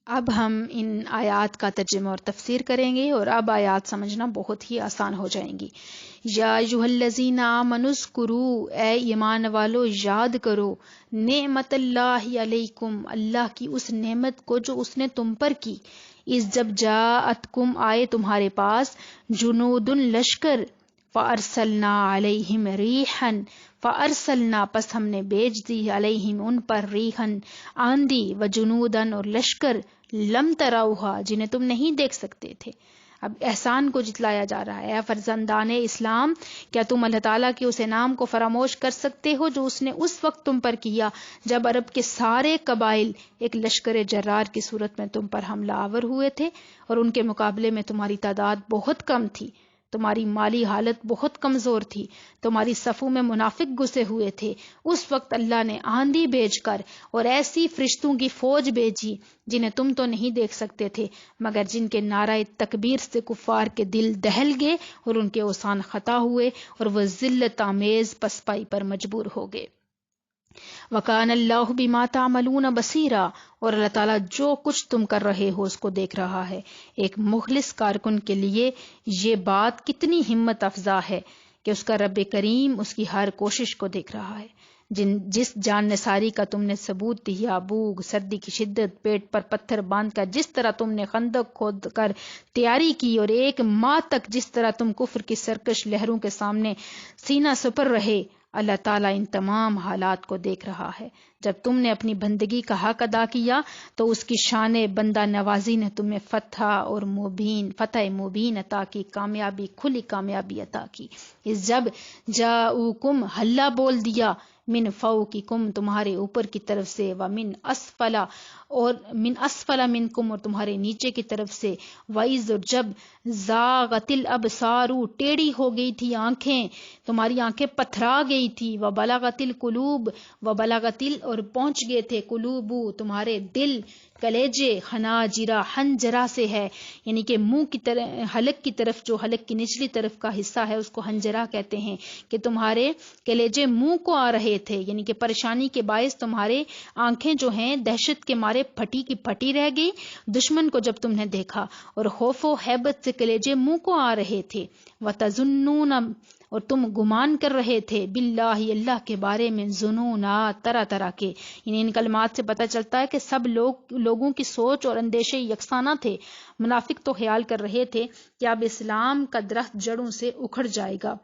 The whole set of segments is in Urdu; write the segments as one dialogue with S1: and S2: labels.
S1: اب ہم ان آیات کا ترجمہ اور تفسیر کریں گے، اور اب آیات سمجھنا بہت ہی آسان ہو جائیں گی۔ یا ایھا الذین آمنوا اذکروا، اے ایمان والو یاد کرو، نعمت اللہ علیکم، اللہ کی اس نعمت کو جو اس نے تم پر کی، اس جب جاءتکم آئے تمہارے پاس، جنود لشکر، فارسلنا علیہم ریحا، فارسلنا پس ہم نے بھیج دی، علیہم ان پر، ریحن آندھی، وجنودن اور لشکر، لم تروها جنہیں تم نہیں دیکھ سکتے تھے۔ اب احسان کو جتلایا جا رہا ہے۔ اے فرزندان اسلام، کیا تم اللہ تعالیٰ کے اس انعام کو فراموش کر سکتے ہو جو اس نے اس وقت تم پر کیا جب عرب کے سارے قبائل ایک لشکر جرار کی صورت میں تم پر حملہ آور ہوئے تھے، اور ان کے مقابلے میں تمہاری تعداد بہت کم تھی، تمہاری مالی حالت بہت کمزور تھی، تمہاری صفوں میں منافق گھسے ہوئے تھے۔ اس وقت اللہ نے آندھی بھیج کر اور ایسی فرشتوں کی فوج بھیجی جنہیں تم تو نہیں دیکھ سکتے تھے، مگر جن کے نعرہ تکبیر سے کفار کے دل دہل گئے اور ان کے اوسان خطا ہوئے، اور وہ ذلت آمیز پسپائی پر مجبور ہو گئے۔ وَكَانَ اللَّهُ بِمَا تَعْمَلُونَ بَصِيرًا، اور اللہ تعالیٰ جو کچھ تم کر رہے ہو اس کو دیکھ رہا ہے۔ ایک مخلص کارکن کے لیے یہ بات کتنی ہمت افزا ہے کہ اس کا رب کریم اس کی ہر کوشش کو دیکھ رہا ہے۔ جس جان نثاری کا تم نے ثبوت دیا، بھوک، سردی کی شدت، پیٹ پر پتھر باندھ کر جس طرح تم نے خندق کھود کر تیاری کی، اور 1 ماہ تک جس طرح تم کفر کی سرکش لہروں کے سامنے سینہ سپر رہے، اللہ تعالیٰ ان تمام حالات کو دیکھ رہا ہے۔ جب تم نے اپنی بندگی کا حق ادا کیا تو اس کی شان بندہ نوازی نے تمہیں فتح مبین عطا کی، کامیابی، کھلی کامیابی عطا کی۔ اس جب جاؤکم، حلہ بول دیا، من فوقکم، تمہارے اوپر کی طرف سے، ومن اسفل منکم، اور تمہارے نیچے کی طرف سے، وَإِذْ، اور جب زاغت الابصار، ٹیڑھی ہو گئی تھی آنکھیں، تمہاری آنکھیں پتھرا گئی تھی، وبلغت القلوب، اور پہنچ گئے تھے، قلوب، تمہارے دل، کلیجے، حناجرہ، حنجرہ سے ہے، یعنی کہ منہ کی طرف، حلق کی طرف، جو حلق کی نچلی طرف کا حصہ ہے اس کو حنجرہ کہتے ہیں، کہ تمہارے کلیجے منہ کو آ رہے تھے، یعنی کہ پریشانی کے باعث تمہارے آنکھیں جو ہیں دہشت کے مارے پھٹی کی پھٹی رہ گئی دشمن کو جب تم نے دیکھا، اور خوف و ہیبت سے کلیجے منہ کو آ رہے تھے، وَتَظُنُّونَ، اور تم گمان کر رہے تھے، باللہ، اللہ کے بارے میں، ظنونات، طرح طرح کے، یعنی ان کلمات سے پتہ چلتا ہے کہ سب لوگوں کی سوچ اور اندیشے یکساں تھے۔ منافق تو خیال کر رہے تھے کہ اب اسلام کا درخت جڑوں سے اکھڑ جائے گا،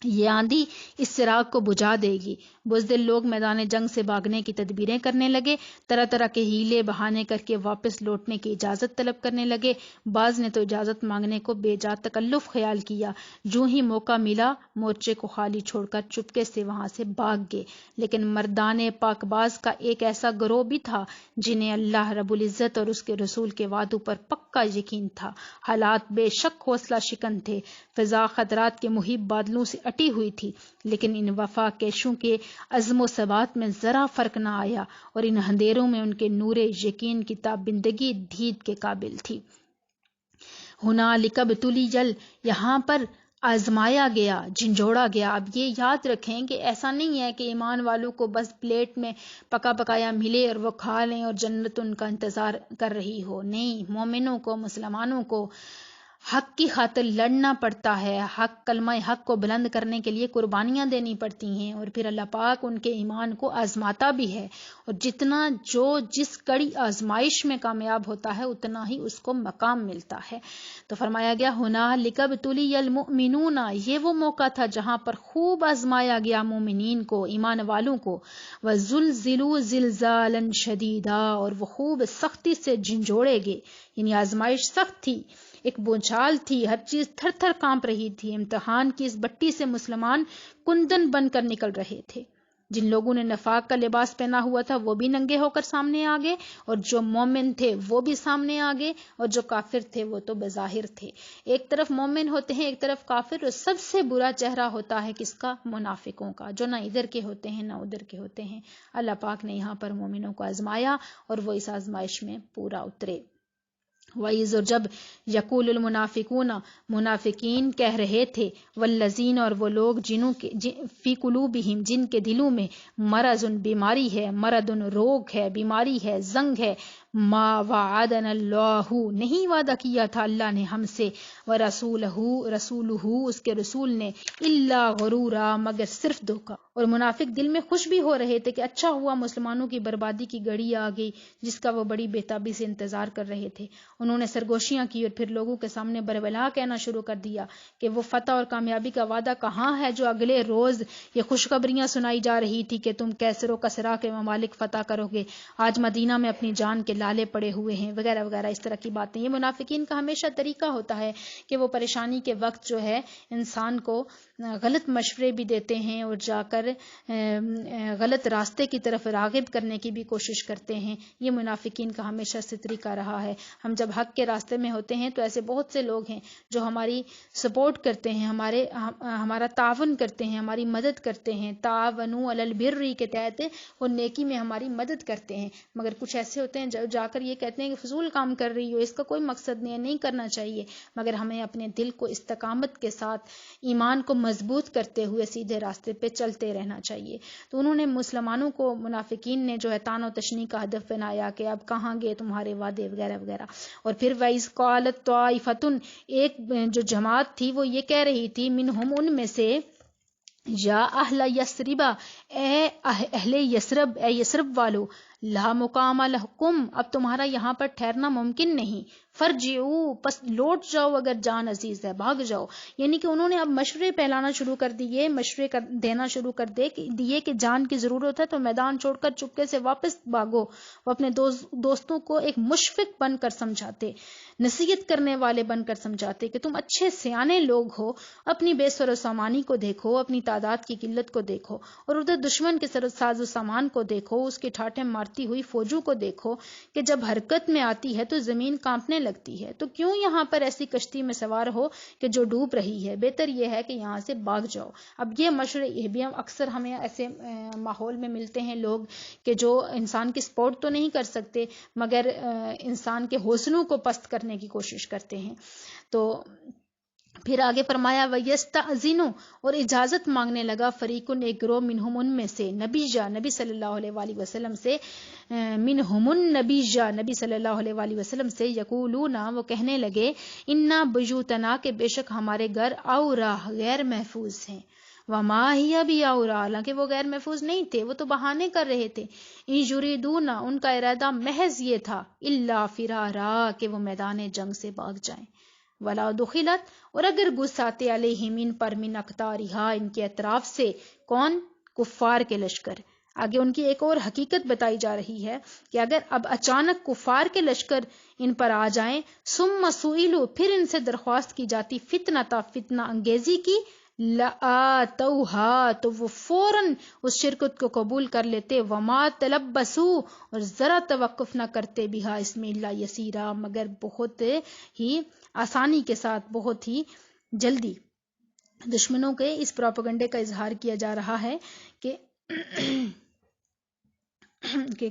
S1: یہ آندھی اس چراغ کو بجھا دے گی۔ بزدل لوگ میدان جنگ سے بھاگنے کی تدبیریں کرنے لگے، طرح طرح کے ہیلے بہانے کر کے واپس لوٹنے کی اجازت طلب کرنے لگے۔ بعض نے تو اجازت مانگنے کو بے جا تکلف خیال کیا، جو ہی موقع ملا مورچے کو خالی چھوڑ کر چپکے سے وہاں سے بھاگ گئے۔ لیکن مردان پاک باز کا ایک ایسا گروہ بھی تھا جنہیں اللہ رب العزت اور اس کے رسول کے وعدوں پر پکا یقین تھا۔ حالات بے شک حوصلہ شکن تھے، فضا خطرات کے مہیب بادلوں سے اٹی ہوئی تھی، لیکن ان وفا کیشوں کے عزم و ثبات میں ذرا فرق نہ آیا، اور ان اندھیروں میں ان کے نور یقین کی تابندگی دید کے قابل تھی۔ ہنالک ابتلی، یہاں پر آزمایا گیا، جھنجھوڑا گیا۔ اب یہ یاد رکھیں کہ ایسا نہیں ہے کہ ایمان والوں کو بس پلیٹ میں پکا پکایا ملے اور وہ کھا لیں اور جنت ان کا انتظار کر رہی ہو۔ نہیں، مومنوں کو، مسلمانوں کو حق کی خاطر لڑنا پڑتا ہے، کلمہ حق کو بلند کرنے کے لیے قربانیاں دینی پڑتی ہیں، اور پھر اللہ پاک ان کے ایمان کو آزماتا بھی ہے، اور جس کڑی آزمائش میں کامیاب ہوتا ہے اتنا ہی اس کو مقام ملتا ہے۔ تو فرمایا گیا ہنالک ابتلی المؤمنون، یہ وہ موقع تھا جہاں پر خوب آزمایا گیا مومنین کو، ایمان والوں کو، وزلزلوا زلزالا شدیدا، اور وہ خوب سختی سے جھنجھوڑے گئے، یعنی آزمائش سخت تھی، ایک بونچھال تھی، ہر چیز تھر تھر کانپ رہی تھی۔ امتحان کی اس بٹی سے مسلمان کندن بن کر نکل رہے تھے۔ جن لوگوں نے نفاق کا لباس پہنا ہوا تھا وہ بھی ننگے ہو کر سامنے آ گئے، اور جو مومن تھے وہ بھی سامنے آ گئے، اور جو کافر تھے وہ تو بظاہر تھے۔ ایک طرف مومن ہوتے ہیں، ایک طرف کافر، اور سب سے برا چہرہ ہوتا ہے کس کا؟ منافقوں کا، جو نہ ادھر کے ہوتے ہیں نہ ادھر کے ہوتے ہیں۔ اللہ پاک نے یہاں پر مومنوں کو آزمایا اور وہ اس آزمائش میں پورا اترے۔ وَإِذْ، اور جب یقول المنافقون، منافقین کہہ رہے تھے، والذین، اور وہ لوگ فی قلوبہم، جن کے دلوں میں مرض، بیماری ہے، مرض، روگ ہے، بیماری ہے، زنگ ہے، ما وعدنا اللہ، نہیں وعدہ کیا تھا اللہ نے ہم سے، رسولہ اس کے رسول نے، الا غرورا مگر صرف دھوکا۔ اور منافق دل میں خوش بھی ہو رہے تھے کہ اچھا ہوا مسلمانوں کی بربادی کی گھڑی آ گئی جس کا وہ بڑی بےتابی سے انتظار کر رہے تھے۔ انہوں نے سرگوشیاں کی اور پھر لوگوں کے سامنے بربلا کہنا شروع کر دیا کہ وہ فتح اور کامیابی کا وعدہ کہاں ہے جو اگلے روز یہ خوشخبریاں سنائی جا رہی تھی کہ تم کیسر و کسرا کے ممالک فتح کرو گے، آج مدینہ میں اپنی جان کے لالے پڑے ہوئے ہیں، وغیرہ وغیرہ اس طرح کی باتیں۔ یہ منافقین کا ہمیشہ طریقہ ہوتا ہے کہ وہ پریشانی کے وقت جو ہے انسان کو غلط مشورے بھی دیتے ہیں اور جا کر غلط راستے کی طرف راغب کرنے کی بھی کوشش کرتے ہیں۔ یہ منافقین کا ہمیشہ سے طریقہ رہا ہے۔ ہم جب حق کے راستے میں ہوتے ہیں تو ایسے بہت سے لوگ ہیں جو ہماری سپورٹ کرتے ہیں، ہمارا تعاون کرتے ہیں، ہماری مدد کرتے ہیں، تعاونوا علی البر کے تحت وہ نیکی میں ہماری مدد کرتے ہیں، مگر کچھ ایسے ہوتے ہیں جو جا کر یہ کہتے ہیں کہ فضول کام کر رہی ہو، اس کا کوئی مقصد نہیں ہے، نہیں کرنا چاہیے، مگر ہمیں اپنے دل کو استقامت کے ساتھ ایمان کو مضبوط کرتے ہوئے سیدھے راستے پہ چلتے رہنا چاہیے۔ تو انہوں نے مسلمانوں کو، منافقین نے جو ہے طعن و تشنیع کا ہدف بنایا کہ اب کہاں گئے تمہارے وعدے وغیرہ وغیرہ۔ اور پھر وَإِذْ قَالَتْ طَائِفَةٌ، ایک جو جماعت تھی وہ یہ کہہ رہی تھی، منہم ان میں سے، یا اہل یثرب، اے اہل یثرب، اے یثرب والو، لا مقام لکم، اب تمہارا یہاں پر ٹھہرنا ممکن نہیں، فرجعوا، پس لوٹ جاؤ اگر جان عزیز ہے، بھاگ جاؤ۔ یعنی کہ انہوں نے اب مشورے پھیلانا شروع کر دیے، دینا شروع کر دیے کہ جان کی ضرورت ہے تو میدان چھوڑ کر چپکے سے واپس بھاگو۔ وہ اپنے دوستوں کو ایک مشفق بن کر سمجھاتے، نصیحت کرنے والے بن کر سمجھاتے کہ تم اچھے سیانے لوگ ہو، اپنی بے سر و سامانی کو دیکھو، اپنی تعداد کی قلت کو دیکھو، اور ادھر دشمن کے ساز و سامان کو دیکھو، اس کے ٹھاٹھے مارتی ہوئی فوجوں کو دیکھو کہ جب حرکت میں آتی ہے تو زمین کانپنے لگتی ہے، تو کیوں یہاں پر ایسی کشتی میں سوار ہو کہ جو ڈوب رہی ہے، بہتر یہ ہے کہ یہاں سے بھاگ جاؤ۔ اب یہ مشورے یہ بھی اکثر ہمیں ایسے ماحول میں ملتے ہیں لوگ کہ جو انسان کی سپورٹ تو نہیں کر سکتے مگر انسان کے حوصلوں کو پست کرنے کی کوشش کرتے ہیں۔ تو پھر آگے فرمایا وَيَسْتَأْذِنُ، اور اجازت مانگنے لگا، فریقن، ایک گروہ، منہم ان میں سے، نبی صلی اللہ علیہ وآلہ وسلم سے، منہم النبی صلی اللہ علیہ وآلہ وسلم سے، یقولون، وہ کہنے لگے، انا بیوتنا، کہ بے شک ہمارے گھر، اورا، غیر محفوظ ہیں، وما ہی بھی اورا، حالانکہ وہ غیر محفوظ نہیں تھے، وہ تو بہانے کر رہے تھے، ان یریدون، ان کا ارادہ محض یہ تھا، الا فرارا، کہ وہ میدان جنگ سے بھاگ جائیں، ولا دخلت، اور اگر گھس آتے علیہم، ان پر، من اقطارہا، ان کے اطراف سے، کون؟ کفار کے لشکر۔ آگے ان کی ایک اور حقیقت بتائی جا رہی ہے کہ اگر اب اچانک کفار کے لشکر ان پر آ جائیں، ثم سئلوا، پھر ان سے درخواست کی جاتی، فتنہ انگیزی کی، لآتوہا، تو وہ فوراً اس شرکت کو قبول کر لیتے، وما تلبسوا، اور ذرا توقف نہ کرتے، بہا، اس میں، الا یسیرا، مگر بہت ہی آسانی کے ساتھ، بہت ہی جلدی۔ دشمنوں کے اس پروپیگنڈے کا اظہار کیا جا رہا ہے کہ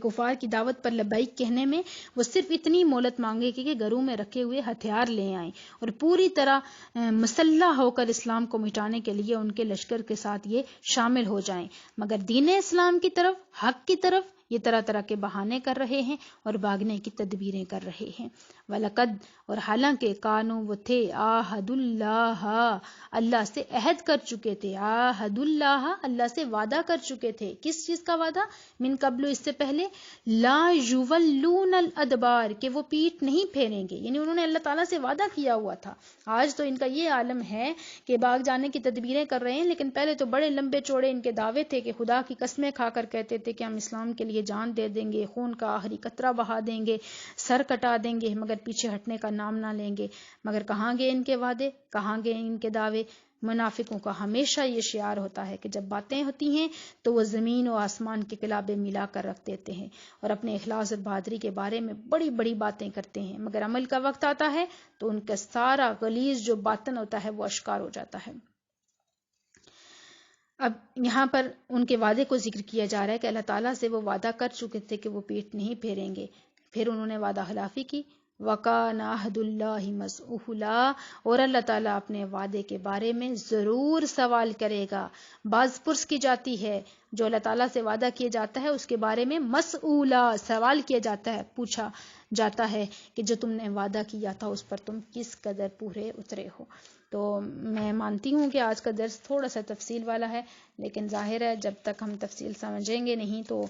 S1: کفار کی دعوت پر لبیک کہنے میں وہ صرف اتنی مہلت مانگے کہ گھروں میں رکھے ہوئے ہتھیار لے آئیں اور پوری طرح مسلح ہو کر اسلام کو مٹانے کے لیے ان کے لشکر کے ساتھ یہ شامل ہو جائیں، مگر دین اسلام کی طرف، حق کی طرف، یہ طرح طرح کے بہانے کر رہے ہیں اور بھاگنے کی تدبیریں کر رہے ہیں۔ وَلَقَدْ، اور حالانکہ، کانوا، وہ تھے، عَاهَدُ اللَّهَ، اللہ سے عہد کر چکے تھے، عَاهَدُ اللَّهَ، اللہ سے وعدہ کر چکے تھے، کس چیز کا وعدہ؟ من قبل، اس سے پہلے، لا یولون الادبار، کہ وہ پیٹھ نہیں پھیریں گے، یعنی انہوں نے اللہ تعالیٰ سے وعدہ کیا ہوا تھا۔ آج تو ان کا یہ عالم ہے کہ بھاگ جانے کی تدبیریں کر رہے ہیں، لیکن پہلے تو بڑے لمبے چوڑے ان کے دعوے تھے کہ خدا کی قسمیں کھا کر کہتے تھے کہ ہم اسلام کے لیے جان دے دیں گے، خون کا آخری قطرہ بہا دیں گے، سر کٹا دیں گے، مگر پیچھے ہٹنے کا نام نہ لیں گے۔ مگر کہاں گئے ان کے وعدے، کہاں گئے ان کے دعوے؟ منافقوں کا ہمیشہ یہ شعار ہوتا ہے کہ جب باتیں ہوتی ہیں تو وہ زمین و آسمان کے قلابے ملا کر رکھ دیتے ہیں اور اپنے اخلاص اور بہادری کے بارے میں بڑی بڑی باتیں کرتے ہیں، مگر عمل کا وقت آتا ہے تو ان کا سارا غلیظ جو باطن ہوتا ہے وہ اشکار ہو جاتا ہے۔ اب یہاں پر ان کے وعدے کو ذکر کیا جا رہا ہے کہ اللہ تعالیٰ سے وہ وعدہ کر چکے تھے کہ وہ پیٹھ نہیں پھیریں گے، پھر انہوں نے وعدہ خلافی کی، وَكَانَ عَهْدُ اللَّهِ مَسْئُولًا، اور اللہ تعالیٰ اپنے وعدے کے بارے میں ضرور سوال کرے گا۔ بعض پرس کی جاتی ہے، جو اللہ تعالیٰ سے وعدہ کیا جاتا ہے اس کے بارے میں مسئولہ، سوال کیا جاتا ہے، پوچھا جاتا ہے کہ جو تم نے وعدہ کیا تھا اس پر تم کس قدر پورے اترے ہو۔ تو میں مانتی ہوں کہ آج کا درس تھوڑا سا تفصیل والا ہے، لیکن ظاہر ہے جب تک ہم تفصیل سمجھیں گے نہیں تو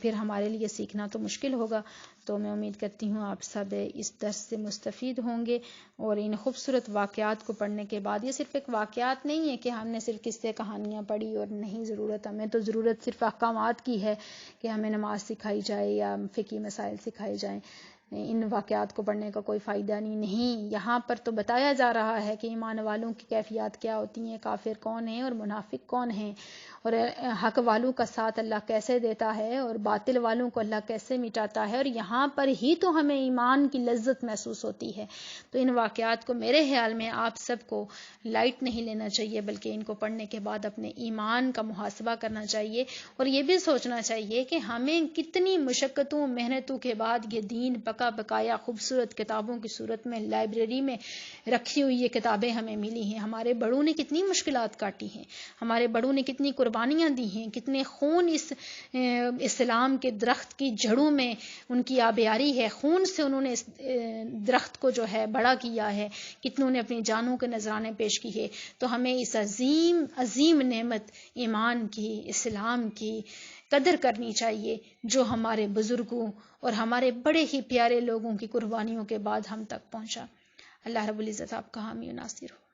S1: پھر ہمارے لیے سیکھنا تو مشکل ہوگا۔ تو میں امید کرتی ہوں آپ سب اس درس سے مستفید ہوں گے، اور ان خوبصورت واقعات کو پڑھنے کے بعد، یہ صرف ایک واقعات نہیں ہے کہ ہم نے صرف قصے کہانیاں پڑھی اور نہیں ضرورت، ہمیں تو ضرورت صرف احکامات کی ہے کہ ہمیں نماز سکھائی جائے یا فقہی مسائل سکھائے جائیں۔ ان واقعات کو پڑھنے کا کوئی فائدہ نہیں، یہاں پر تو بتایا جا رہا ہے کہ ایمان والوں کی کیفیات کیا ہوتی ہیں، کافر کون ہیں اور منافق کون ہیں، اور حق والوں کا ساتھ اللہ کیسے دیتا ہے اور باطل والوں کو اللہ کیسے مٹاتا ہے، اور یہاں پر ہی تو ہمیں ایمان کی لذت محسوس ہوتی ہے۔ تو ان واقعات کو میرے خیال میں آپ سب کو لائٹ نہیں لینا چاہیے، بلکہ ان کو پڑھنے کے بعد اپنے ایمان کا محاسبہ کرنا چاہیے، اور یہ بھی سوچنا چاہیے کہ ہمیں کتنی مشقتوں محنتوں کے بعد یہ دین پکا بکایا خوبصورت کتابوں کی صورت میں لائبریری میں رکھی ہوئی یہ کتابیں ہمیں ملی ہیں۔ ہمارے بڑوں نے کتنی مشکلات کاٹی ہیں، ہمارے بڑوں نے کتنی قربانیاں دی ہیں، کتنے خون اس اسلام کے درخت کی جڑوں میں ان کی آبیاری ہے، خون سے انہوں نے اس درخت کو جو ہے بڑا کیا ہے، کتنوں نے اپنی جانوں کے نذرانے پیش کی ہے۔ تو ہمیں اس عظیم عظیم نعمت ایمان کی، اسلام کی قدر کرنی چاہیے، جو ہمارے بزرگوں اور ہمارے بڑے ہی پیارے لوگوں کی قربانیوں کے بعد ہم تک پہنچا۔ اللہ رب العزت آپ کا حامی و ناصر ہو۔